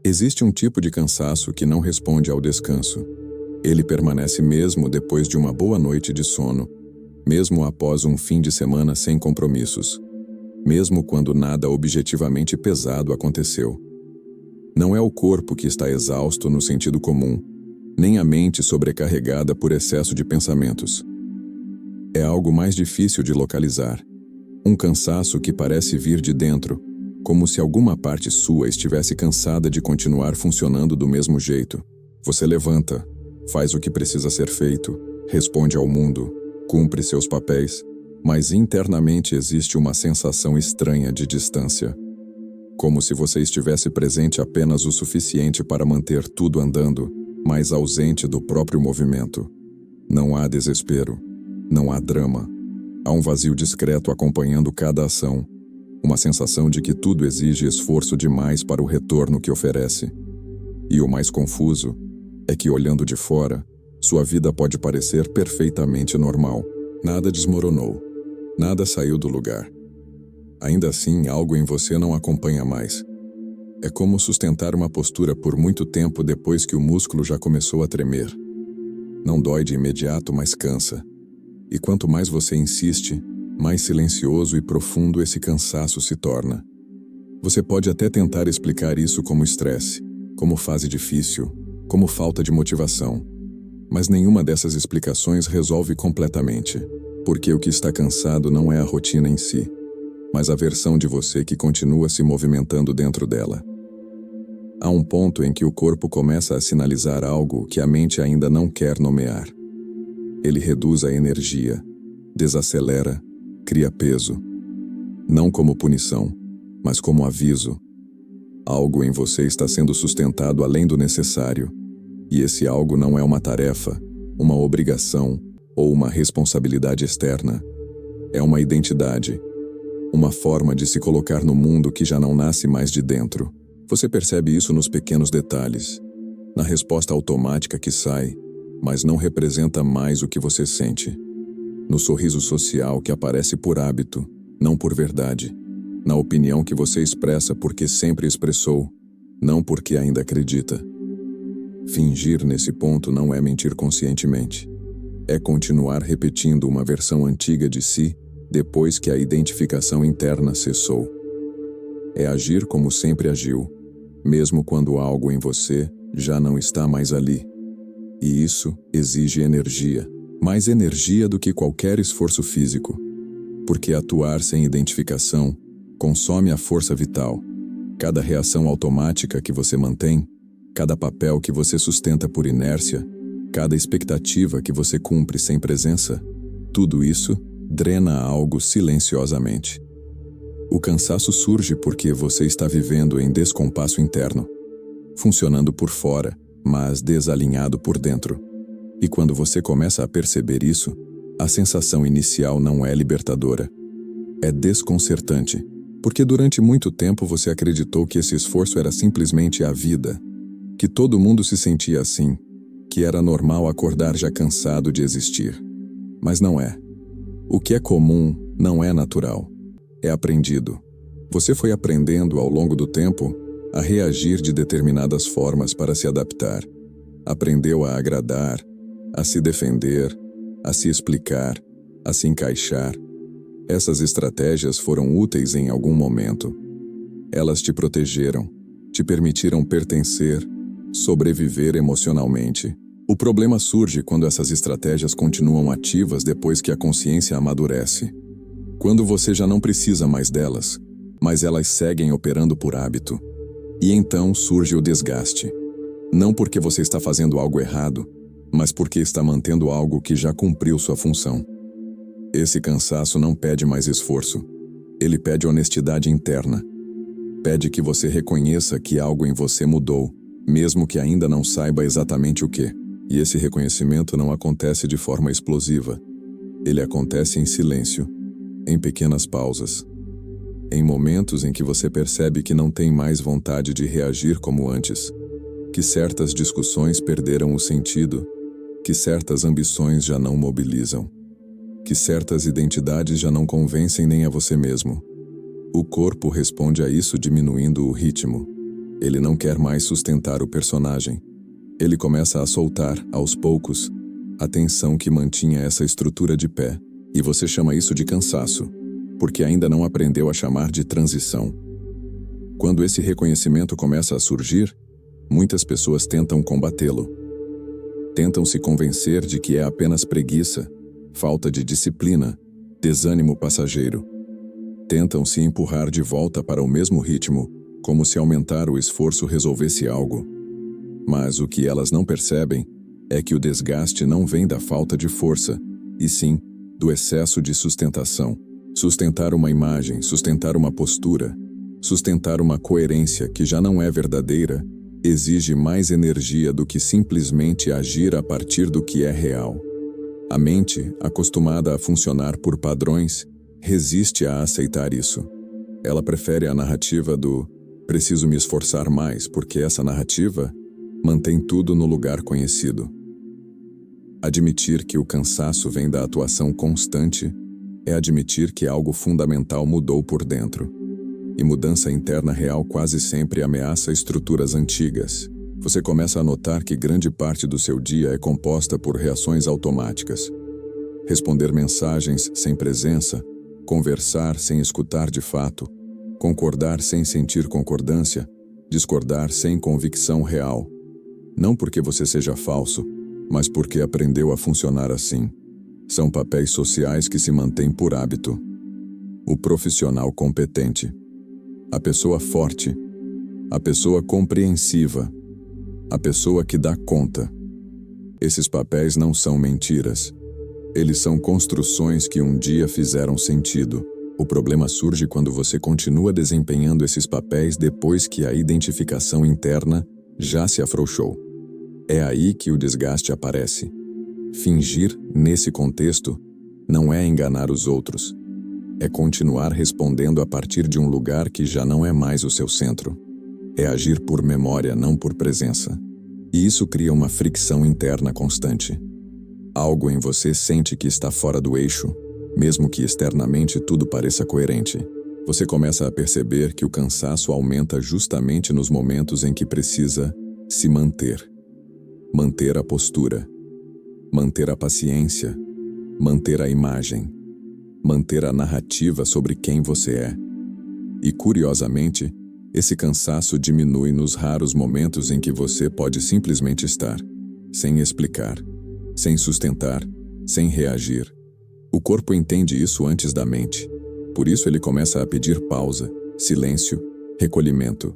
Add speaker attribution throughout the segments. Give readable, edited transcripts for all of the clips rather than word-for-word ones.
Speaker 1: Existe um tipo de cansaço que não responde ao descanso. Ele permanece mesmo depois de uma boa noite de sono, mesmo após um fim de semana sem compromissos, mesmo quando nada objetivamente pesado aconteceu. Não é o corpo que está exausto no sentido comum, nem a mente sobrecarregada por excesso de pensamentos. É algo mais difícil de localizar. Um cansaço que parece vir de dentro, como se alguma parte sua estivesse cansada de continuar funcionando do mesmo jeito. Você levanta, faz o que precisa ser feito, responde ao mundo, cumpre seus papéis, mas internamente existe uma sensação estranha de distância. Como se você estivesse presente apenas o suficiente para manter tudo andando, mas ausente do próprio movimento. Não há desespero, não há drama. Há um vazio discreto acompanhando cada ação, uma sensação de que tudo exige esforço demais para o retorno que oferece. E o mais confuso é que, olhando de fora, sua vida pode parecer perfeitamente normal. Nada desmoronou, nada saiu do lugar. Ainda assim, algo em você não acompanha mais. É como sustentar uma postura por muito tempo depois que o músculo já começou a tremer. Não dói de imediato, mas cansa. E quanto mais você insiste, mais silencioso e profundo esse cansaço se torna. Você pode até tentar explicar isso como estresse, como fase difícil, como falta de motivação. Mas nenhuma dessas explicações resolve completamente, porque o que está cansado não é a rotina em si, mas a versão de você que continua se movimentando dentro dela. Há um ponto em que o corpo começa a sinalizar algo que a mente ainda não quer nomear. Ele reduz a energia, desacelera, cria peso. Não como punição, mas como aviso. Algo em você está sendo sustentado além do necessário, e esse algo não é uma tarefa, uma obrigação ou uma responsabilidade externa. É uma identidade, uma forma de se colocar no mundo que já não nasce mais de dentro. Você percebe isso nos pequenos detalhes, na resposta automática que sai, mas não representa mais o que você sente. No sorriso social que aparece por hábito, não por verdade. Na opinião que você expressa porque sempre expressou, não porque ainda acredita. Fingir nesse ponto não é mentir conscientemente. É continuar repetindo uma versão antiga de si depois que a identificação interna cessou. É agir como sempre agiu, mesmo quando algo em você já não está mais ali. E isso exige energia. Mais energia do que qualquer esforço físico, porque atuar sem identificação consome a força vital. Cada reação automática que você mantém, cada papel que você sustenta por inércia, cada expectativa que você cumpre sem presença, tudo isso drena algo silenciosamente. O cansaço surge porque você está vivendo em descompasso interno, funcionando por fora, mas desalinhado por dentro. E quando você começa a perceber isso, a sensação inicial não é libertadora. É desconcertante, porque durante muito tempo você acreditou que esse esforço era simplesmente a vida, que todo mundo se sentia assim, que era normal acordar já cansado de existir. Mas não é. O que é comum não é natural. É aprendido. Você foi aprendendo ao longo do tempo a reagir de determinadas formas para se adaptar. Aprendeu a agradar, a se defender, a se explicar, a se encaixar. Essas estratégias foram úteis em algum momento. Elas te protegeram, te permitiram pertencer, sobreviver emocionalmente. O problema surge quando essas estratégias continuam ativas depois que a consciência amadurece. Quando você já não precisa mais delas, mas elas seguem operando por hábito. E então surge o desgaste. Não porque você está fazendo algo errado, mas porque está mantendo algo que já cumpriu sua função. Esse cansaço não pede mais esforço. Ele pede honestidade interna. Pede que você reconheça que algo em você mudou, mesmo que ainda não saiba exatamente o que. E esse reconhecimento não acontece de forma explosiva. Ele acontece em silêncio, em pequenas pausas. Em momentos em que você percebe que não tem mais vontade de reagir como antes, que certas discussões perderam o sentido, que certas ambições já não mobilizam, que certas identidades já não convencem nem a você mesmo. O corpo responde a isso diminuindo o ritmo. Ele não quer mais sustentar o personagem. Ele começa a soltar, aos poucos, a tensão que mantinha essa estrutura de pé. E você chama isso de cansaço, porque ainda não aprendeu a chamar de transição. Quando esse reconhecimento começa a surgir, muitas pessoas tentam combatê-lo. Tentam se convencer de que é apenas preguiça, falta de disciplina, desânimo passageiro. Tentam se empurrar de volta para o mesmo ritmo, como se aumentar o esforço resolvesse algo. Mas o que elas não percebem é que o desgaste não vem da falta de força, e sim do excesso de sustentação. Sustentar uma imagem, sustentar uma postura, sustentar uma coerência que já não é verdadeira, exige mais energia do que simplesmente agir a partir do que é real. A mente, acostumada a funcionar por padrões, resiste a aceitar isso. Ela prefere a narrativa do "preciso me esforçar mais", porque essa narrativa mantém tudo no lugar conhecido. Admitir que o cansaço vem da atuação constante é admitir que algo fundamental mudou por dentro. E mudança interna real quase sempre ameaça estruturas antigas. Você começa a notar que grande parte do seu dia é composta por reações automáticas. Responder mensagens sem presença, conversar sem escutar de fato, concordar sem sentir concordância, discordar sem convicção real. Não porque você seja falso, mas porque aprendeu a funcionar assim. São papéis sociais que se mantêm por hábito. O profissional competente, a pessoa forte, a pessoa compreensiva, a pessoa que dá conta. Esses papéis não são mentiras. Eles são construções que um dia fizeram sentido. O problema surge quando você continua desempenhando esses papéis depois que a identificação interna já se afrouxou. É aí que o desgaste aparece. Fingir, nesse contexto, não é enganar os outros. É continuar respondendo a partir de um lugar que já não é mais o seu centro. É agir por memória, não por presença. E isso cria uma fricção interna constante. Algo em você sente que está fora do eixo, mesmo que externamente tudo pareça coerente. Você começa a perceber que o cansaço aumenta justamente nos momentos em que precisa se manter. Manter a postura, manter a paciência, manter a imagem, manter a narrativa sobre quem você é. E, curiosamente, esse cansaço diminui nos raros momentos em que você pode simplesmente estar, sem explicar, sem sustentar, sem reagir. O corpo entende isso antes da mente. Por isso ele começa a pedir pausa, silêncio, recolhimento.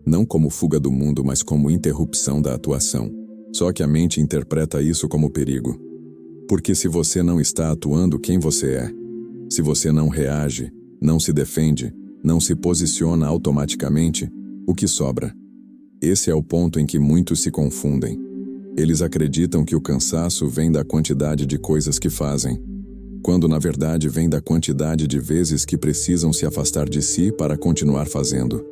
Speaker 1: Não como fuga do mundo, mas como interrupção da atuação. Só que a mente interpreta isso como perigo. Porque se você não está atuando quem você é, se você não reage, não se defende, não se posiciona automaticamente, o que sobra? Esse é o ponto em que muitos se confundem. Eles acreditam que o cansaço vem da quantidade de coisas que fazem, quando na verdade vem da quantidade de vezes que precisam se afastar de si para continuar fazendo.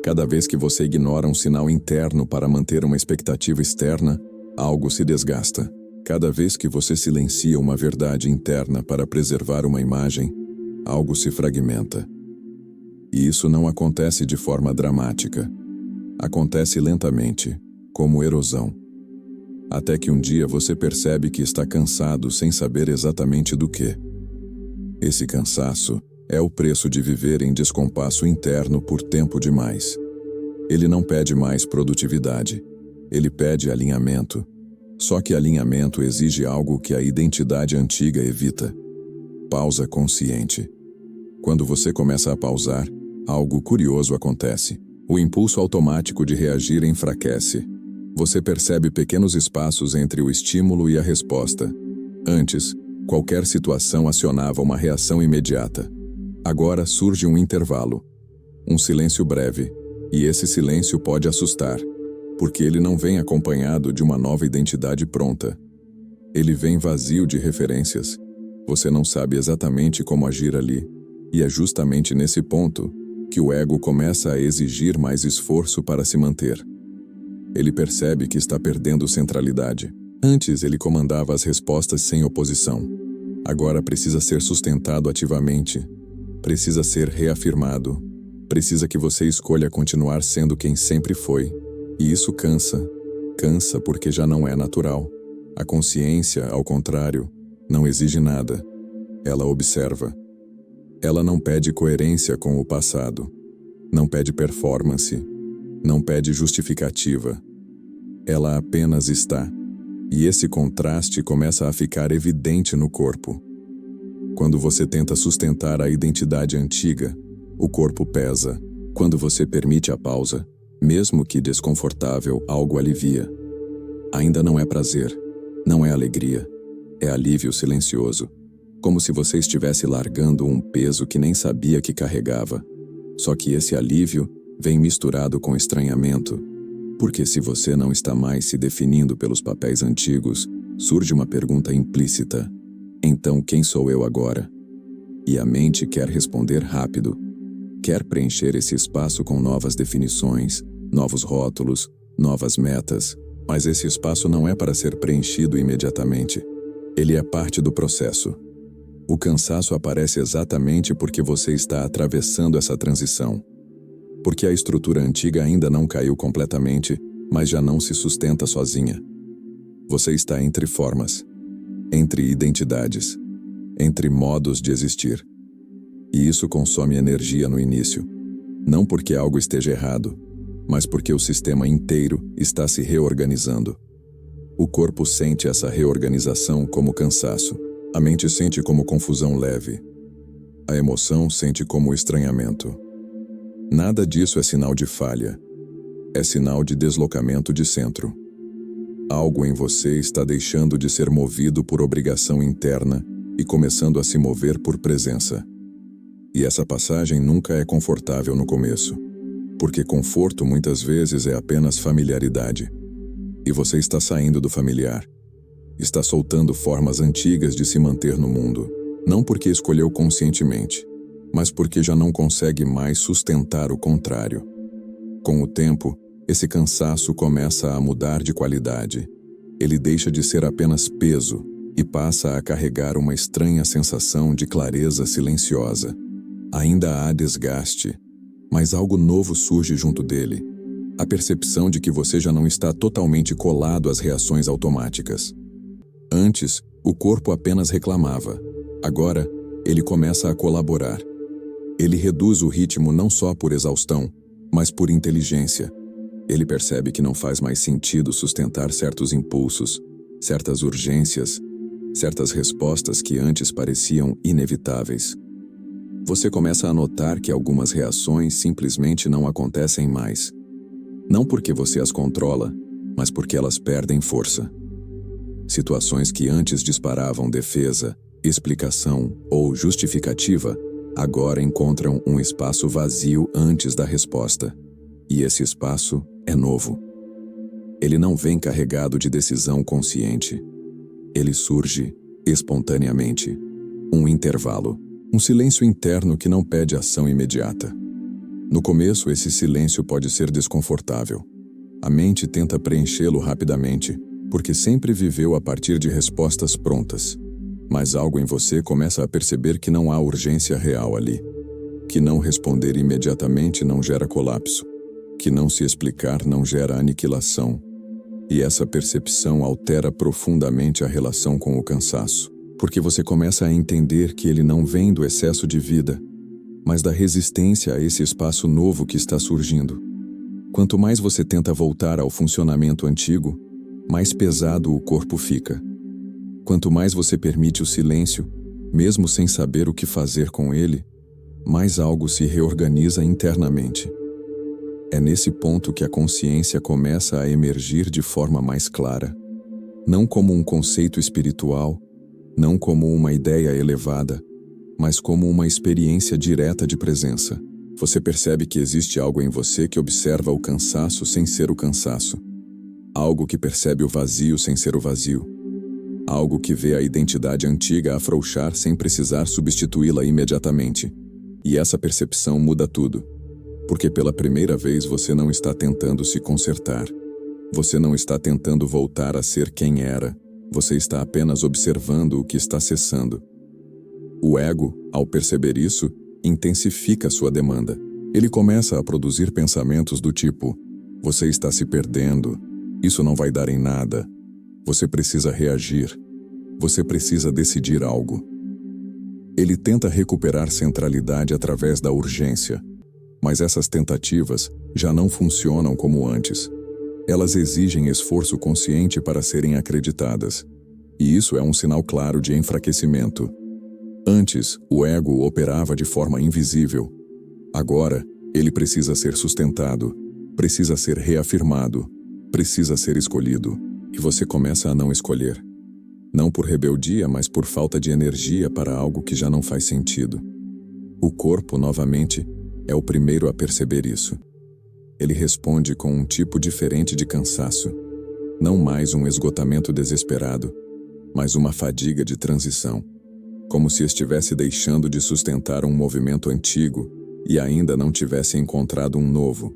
Speaker 1: Cada vez que você ignora um sinal interno para manter uma expectativa externa, algo se desgasta. Cada vez que você silencia uma verdade interna para preservar uma imagem, algo se fragmenta. E isso não acontece de forma dramática. Acontece lentamente, como erosão. Até que um dia você percebe que está cansado sem saber exatamente do que. Esse cansaço é o preço de viver em descompasso interno por tempo demais. Ele não pede mais produtividade. Ele pede alinhamento. Só que alinhamento exige algo que a identidade antiga evita. Pausa consciente. Quando você começa a pausar, algo curioso acontece. O impulso automático de reagir enfraquece. Você percebe pequenos espaços entre o estímulo e a resposta. Antes, qualquer situação acionava uma reação imediata. Agora surge um intervalo, um silêncio breve, e esse silêncio pode assustar, porque ele não vem acompanhado de uma nova identidade pronta. Ele vem vazio de referências. Você não sabe exatamente como agir ali, e é justamente nesse ponto que o ego começa a exigir mais esforço para se manter. Ele percebe que está perdendo centralidade. Antes ele comandava as respostas sem oposição. Agora precisa ser sustentado ativamente. Precisa ser reafirmado. Precisa que você escolha continuar sendo quem sempre foi. E isso cansa. Cansa porque já não é natural. A consciência, ao contrário, não exige nada. Ela observa. Ela não pede coerência com o passado. Não pede performance. Não pede justificativa. Ela apenas está. E esse contraste começa a ficar evidente no corpo. Quando você tenta sustentar a identidade antiga, o corpo pesa. Quando você permite a pausa, mesmo que desconfortável, algo alivia. Ainda não é prazer, não é alegria, é alívio silencioso, como se você estivesse largando um peso que nem sabia que carregava. Só que esse alívio vem misturado com estranhamento, porque se você não está mais se definindo pelos papéis antigos, surge uma pergunta implícita: então quem sou eu agora? E a mente quer responder rápido. Quer preencher esse espaço com novas definições, novos rótulos, novas metas, mas esse espaço não é para ser preenchido imediatamente. Ele é parte do processo. O cansaço aparece exatamente porque você está atravessando essa transição. Porque a estrutura antiga ainda não caiu completamente, mas já não se sustenta sozinha. Você está entre formas, entre identidades, entre modos de existir. E isso consome energia no início. Não porque algo esteja errado, mas porque o sistema inteiro está se reorganizando. O corpo sente essa reorganização como cansaço. A mente sente como confusão leve. A emoção sente como estranhamento. Nada disso é sinal de falha. É sinal de deslocamento de centro. Algo em você está deixando de ser movido por obrigação interna e começando a se mover por presença. E essa passagem nunca é confortável no começo, porque conforto muitas vezes é apenas familiaridade. E você está saindo do familiar. Está soltando formas antigas de se manter no mundo, não porque escolheu conscientemente, mas porque já não consegue mais sustentar o contrário. Com o tempo, esse cansaço começa a mudar de qualidade. Ele deixa de ser apenas peso e passa a carregar uma estranha sensação de clareza silenciosa. Ainda há desgaste, mas algo novo surge junto dele. A percepção de que você já não está totalmente colado às reações automáticas. Antes, o corpo apenas reclamava. Agora, ele começa a colaborar. Ele reduz o ritmo não só por exaustão, mas por inteligência. Ele percebe que não faz mais sentido sustentar certos impulsos, certas urgências, certas respostas que antes pareciam inevitáveis. Você começa a notar que algumas reações simplesmente não acontecem mais. Não porque você as controla, mas porque elas perdem força. Situações que antes disparavam defesa, explicação ou justificativa, agora encontram um espaço vazio antes da resposta. E esse espaço é novo. Ele não vem carregado de decisão consciente. Ele surge espontaneamente. Um intervalo. Um silêncio interno que não pede ação imediata. No começo, esse silêncio pode ser desconfortável. A mente tenta preenchê-lo rapidamente, porque sempre viveu a partir de respostas prontas. Mas algo em você começa a perceber que não há urgência real ali. Que não responder imediatamente não gera colapso. Que não se explicar não gera aniquilação. E essa percepção altera profundamente a relação com o cansaço. Porque você começa a entender que ele não vem do excesso de vida, mas da resistência a esse espaço novo que está surgindo. Quanto mais você tenta voltar ao funcionamento antigo, mais pesado o corpo fica. Quanto mais você permite o silêncio, mesmo sem saber o que fazer com ele, mais algo se reorganiza internamente. É nesse ponto que a consciência começa a emergir de forma mais clara, não como um conceito espiritual, não como uma ideia elevada, mas como uma experiência direta de presença. Você percebe que existe algo em você que observa o cansaço sem ser o cansaço. Algo que percebe o vazio sem ser o vazio. Algo que vê a identidade antiga afrouxar sem precisar substituí-la imediatamente. E essa percepção muda tudo. Porque pela primeira vez você não está tentando se consertar. Você não está tentando voltar a ser quem era. Você está apenas observando o que está cessando. O ego, ao perceber isso, intensifica sua demanda. Ele começa a produzir pensamentos do tipo: você está se perdendo, isso não vai dar em nada, você precisa reagir, você precisa decidir algo. Ele tenta recuperar centralidade através da urgência, mas essas tentativas já não funcionam como antes. Elas exigem esforço consciente para serem acreditadas, e isso é um sinal claro de enfraquecimento. Antes, o ego operava de forma invisível. Agora, ele precisa ser sustentado, precisa ser reafirmado, precisa ser escolhido, e você começa a não escolher. Não por rebeldia, mas por falta de energia para algo que já não faz sentido. O corpo, novamente, é o primeiro a perceber isso. Ele responde com um tipo diferente de cansaço. Não mais um esgotamento desesperado, mas uma fadiga de transição. Como se estivesse deixando de sustentar um movimento antigo e ainda não tivesse encontrado um novo.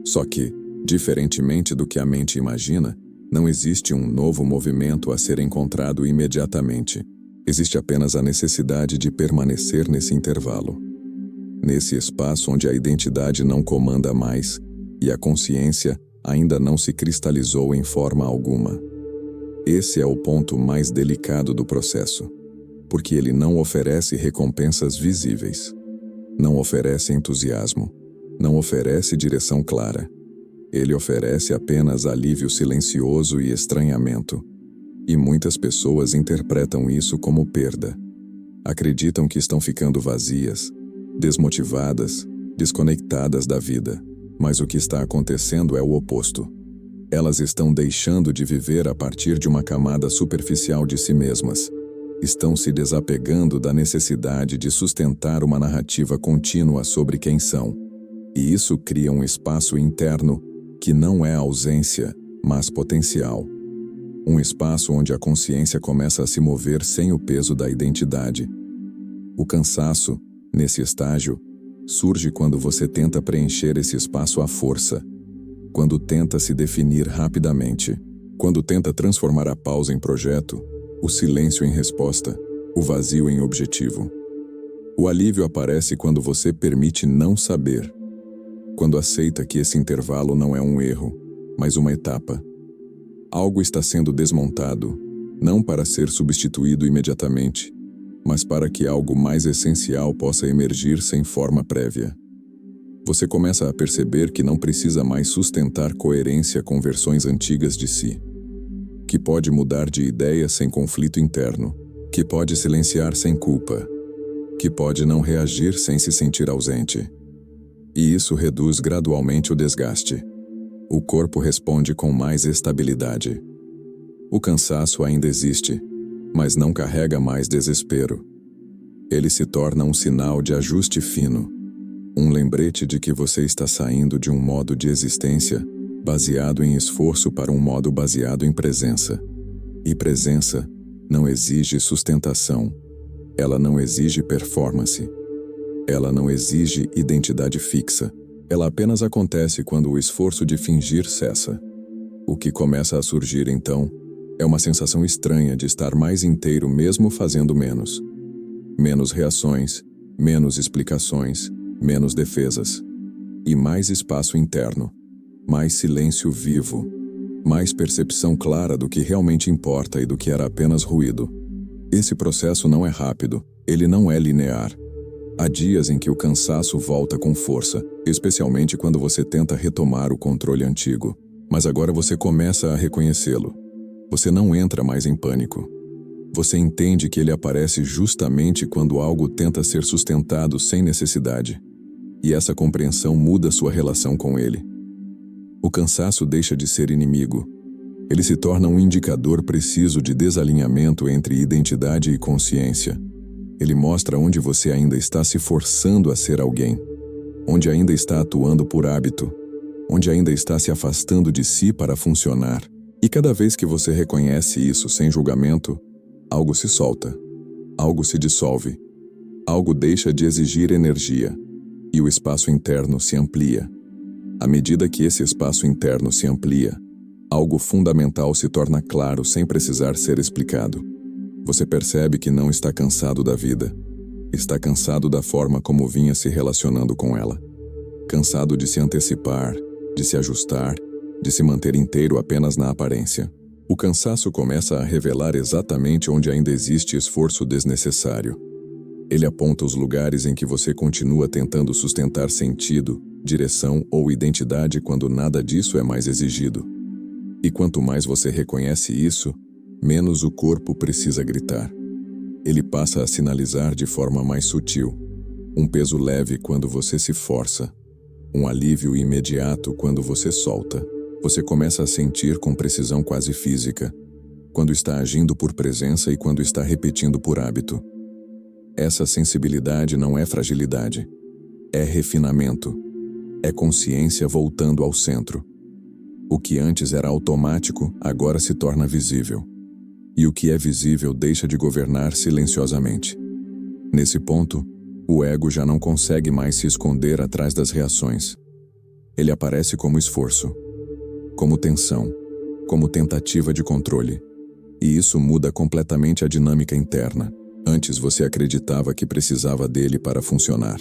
Speaker 1: Só que, diferentemente do que a mente imagina, não existe um novo movimento a ser encontrado imediatamente. Existe apenas a necessidade de permanecer nesse intervalo. Nesse espaço onde a identidade não comanda mais e a consciência ainda não se cristalizou em forma alguma. Esse é o ponto mais delicado do processo, porque ele não oferece recompensas visíveis. Não oferece entusiasmo, não oferece direção clara. Ele oferece apenas alívio silencioso e estranhamento. E muitas pessoas interpretam isso como perda. Acreditam que estão ficando vazias, desmotivadas, desconectadas da vida. Mas o que está acontecendo é o oposto. Elas estão deixando de viver a partir de uma camada superficial de si mesmas. Estão se desapegando da necessidade de sustentar uma narrativa contínua sobre quem são. E isso cria um espaço interno que não é ausência, mas potencial. Um espaço onde a consciência começa a se mover sem o peso da identidade. O cansaço, nesse estágio, surge quando você tenta preencher esse espaço à força, quando tenta se definir rapidamente, quando tenta transformar a pausa em projeto, o silêncio em resposta, o vazio em objetivo. O alívio aparece quando você permite não saber, quando aceita que esse intervalo não é um erro, mas uma etapa. Algo está sendo desmontado, não para ser substituído imediatamente, mas para que algo mais essencial possa emergir sem forma prévia. Você começa a perceber que não precisa mais sustentar coerência com versões antigas de si, que pode mudar de ideia sem conflito interno, que pode silenciar sem culpa, que pode não reagir sem se sentir ausente. E isso reduz gradualmente o desgaste. O corpo responde com mais estabilidade. O cansaço ainda existe, mas não carrega mais desespero. Ele se torna um sinal de ajuste fino, um lembrete de que você está saindo de um modo de existência baseado em esforço para um modo baseado em presença. E presença não exige sustentação, ela não exige performance, ela não exige identidade fixa, ela apenas acontece quando o esforço de fingir cessa. O que começa a surgir então é uma sensação estranha de estar mais inteiro mesmo fazendo menos. Menos reações, menos explicações, menos defesas. E mais espaço interno, mais silêncio vivo, mais percepção clara do que realmente importa e do que era apenas ruído. Esse processo não é rápido, ele não é linear. Há dias em que o cansaço volta com força, especialmente quando você tenta retomar o controle antigo. Mas agora você começa a reconhecê-lo. Você não entra mais em pânico. Você entende que ele aparece justamente quando algo tenta ser sustentado sem necessidade. E essa compreensão muda sua relação com ele. O cansaço deixa de ser inimigo. Ele se torna um indicador preciso de desalinhamento entre identidade e consciência. Ele mostra onde você ainda está se forçando a ser alguém, onde ainda está atuando por hábito, onde ainda está se afastando de si para funcionar. E cada vez que você reconhece isso sem julgamento, algo se solta, algo se dissolve, algo deixa de exigir energia, e o espaço interno se amplia. À medida que esse espaço interno se amplia, algo fundamental se torna claro sem precisar ser explicado. Você percebe que não está cansado da vida, está cansado da forma como vinha se relacionando com ela. cansado de se antecipar, de se ajustar, de se manter inteiro apenas na aparência. O cansaço começa a revelar exatamente onde ainda existe esforço desnecessário. Ele aponta os lugares em que você continua tentando sustentar sentido, direção ou identidade quando nada disso é mais exigido. E quanto mais você reconhece isso, menos o corpo precisa gritar. Ele passa a sinalizar de forma mais sutil. Um peso leve quando você se força. Um alívio imediato quando você solta. Você começa a sentir com precisão quase física, quando está agindo por presença e quando está repetindo por hábito. Essa sensibilidade não é fragilidade. É refinamento. É consciência voltando ao centro. O que antes era automático, agora se torna visível. E o que é visível deixa de governar silenciosamente. Nesse ponto, o ego já não consegue mais se esconder atrás das reações. Ele aparece como esforço, como tensão, como tentativa de controle. E isso muda completamente a dinâmica interna. Antes você acreditava que precisava dele para funcionar.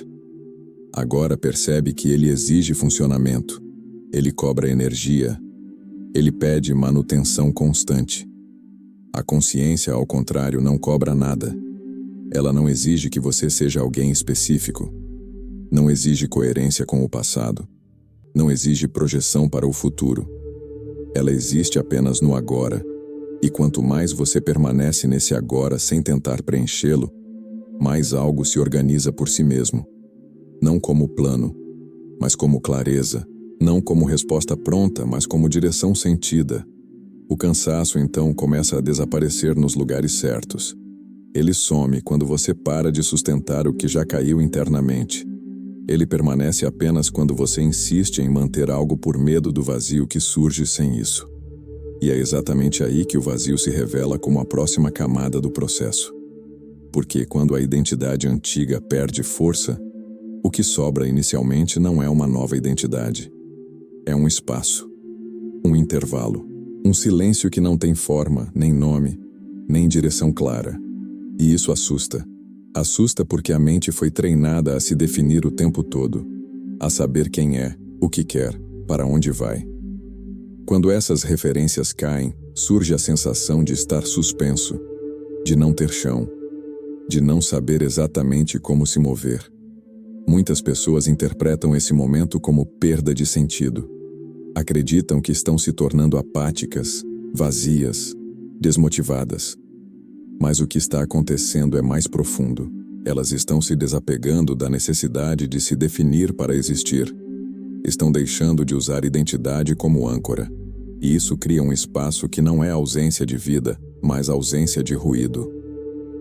Speaker 1: Agora percebe que ele exige funcionamento. Ele cobra energia. Ele pede manutenção constante. A consciência, ao contrário, não cobra nada. Ela não exige que você seja alguém específico. Não exige coerência com o passado. Não exige projeção para o futuro. Ela existe apenas no agora. E quanto mais você permanece nesse agora sem tentar preenchê-lo, mais algo se organiza por si mesmo. Não como plano, mas como clareza. Não como resposta pronta, mas como direção sentida. O cansaço, então, começa a desaparecer nos lugares certos. Ele some quando você para de sustentar o que já caiu internamente. Ele permanece apenas quando você insiste em manter algo por medo do vazio que surge sem isso. E é exatamente aí que o vazio se revela como a próxima camada do processo. Porque quando a identidade antiga perde força, o que sobra inicialmente não é uma nova identidade. É um espaço, um intervalo, um silêncio que não tem forma, nem nome, nem direção clara. E isso assusta. Assusta porque a mente foi treinada a se definir o tempo todo, a saber quem é, o que quer, para onde vai. Quando essas referências caem, surge a sensação de estar suspenso, de não ter chão, de não saber exatamente como se mover. Muitas pessoas interpretam esse momento como perda de sentido. Acreditam que estão se tornando apáticas, vazias, desmotivadas. Mas o que está acontecendo é mais profundo. Elas estão se desapegando da necessidade de se definir para existir. Estão deixando de usar identidade como âncora. E isso cria um espaço que não é ausência de vida, mas ausência de ruído.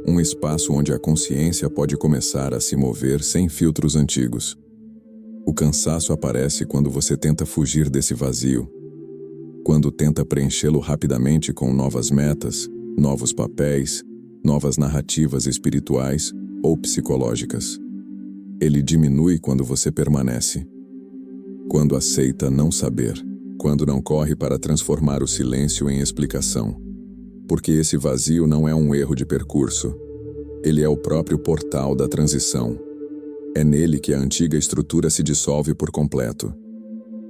Speaker 1: Um espaço onde a consciência pode começar a se mover sem filtros antigos. O cansaço aparece quando você tenta fugir desse vazio. Quando tenta preenchê-lo rapidamente com novas metas, novos papéis, novas narrativas espirituais ou psicológicas. Ele diminui quando você permanece. Quando aceita não saber. Quando não corre para transformar o silêncio em explicação. Porque esse vazio não é um erro de percurso. Ele é o próprio portal da transição. É nele que a antiga estrutura se dissolve por completo.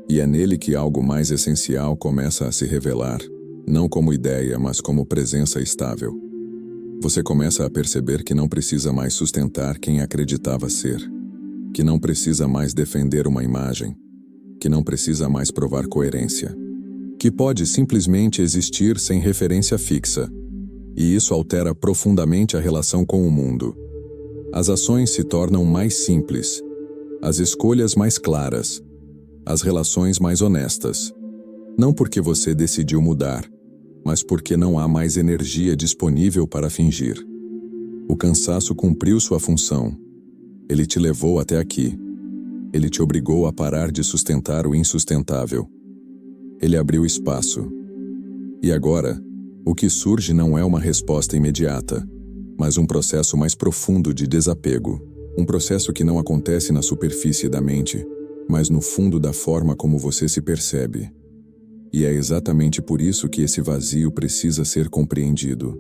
Speaker 1: E é nele que algo mais essencial começa a se revelar, não como ideia, mas como presença estável. Você começa a perceber que não precisa mais sustentar quem acreditava ser, que não precisa mais defender uma imagem, que não precisa mais provar coerência, que pode simplesmente existir sem referência fixa. E isso altera profundamente a relação com o mundo. As ações se tornam mais simples, as escolhas mais claras, as relações mais honestas. Não porque você decidiu mudar, mas porque não há mais energia disponível para fingir. O cansaço cumpriu sua função. Ele te levou até aqui. Ele te obrigou a parar de sustentar o insustentável. Ele abriu espaço. E agora, o que surge não é uma resposta imediata, mas um processo mais profundo de desapego. Um processo que não acontece na superfície da mente, mas no fundo da forma como você se percebe. E é exatamente por isso que esse vazio precisa ser compreendido.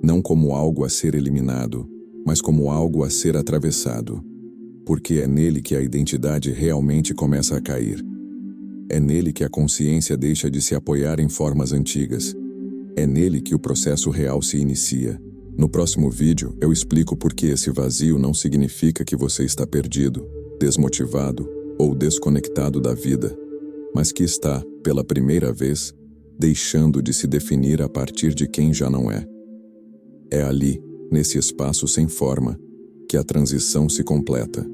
Speaker 1: Não como algo a ser eliminado, mas como algo a ser atravessado. porque é nele que a identidade realmente começa a cair. É nele que a consciência deixa de se apoiar em formas antigas. É nele que o processo real se inicia. No próximo vídeo, eu explico por que esse vazio não significa que você está perdido, desmotivado ou desconectado da vida, mas que está, pela primeira vez, deixando de se definir a partir de quem já não é. É ali, nesse espaço sem forma, que a transição se completa.